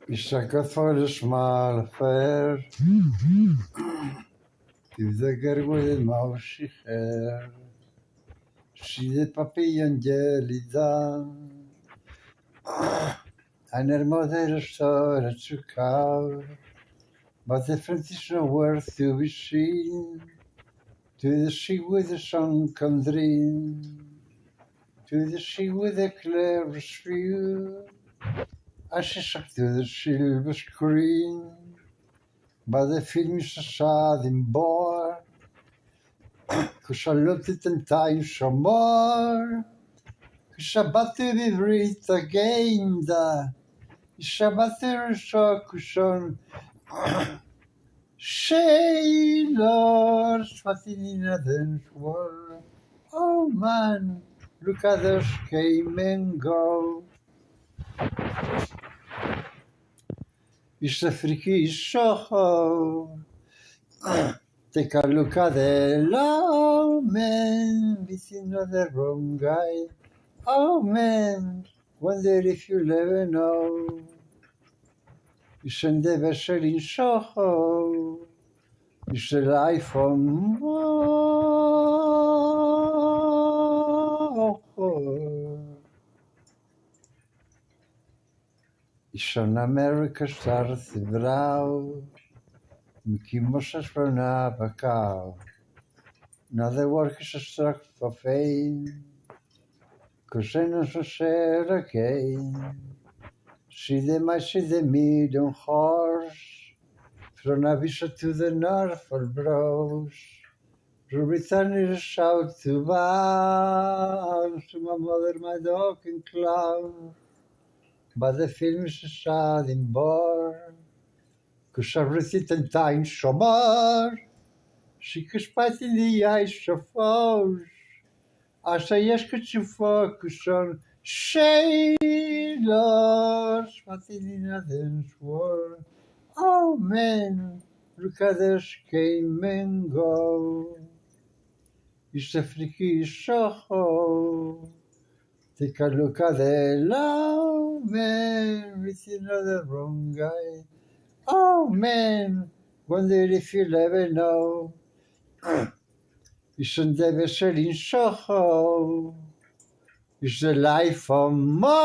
Ich sag Gott volles Mal fair, the girl with the mouth she hair. She the papillon jelly down, and her mother started to cow, but the friend is nowhere to be seen. To the sea with the sunken dream, to the sea with the clearest view, as she sucked to the silver screen. But the film is a sad and bore, 'cause I loved it 10 times or more. 'Cause I battered it again, it's a battered so cushion. Sailors fighting in a dance world. Oh man, look at us came and go. It's a freaky show. Take a look at the low man with another wrong guy. Oh man, wonder if you'll ever know. It's never selling Soho. It's a life on Moho. It's an America starts the brow. Mickey Moses from Abacao. Another work is a struck for fame. 'Cause I know so sad again. See the medium horse, from Avisa to the Norfolk Bros. Britannia south to Bounce, to my mother, my dog, and clown. But the film is a sad and bore, 'cause I've read it 10 times so more. She could spite in the eyes of foes, as I ask her to focus on sailors fighting in a dance war. Oh man, look at us came and go. It's a freaky Soho. Take a look at the low man with another wrong guy. Oh man, wonder if you'll ever know. Isn't ever selling Soho? It's the life of Mo.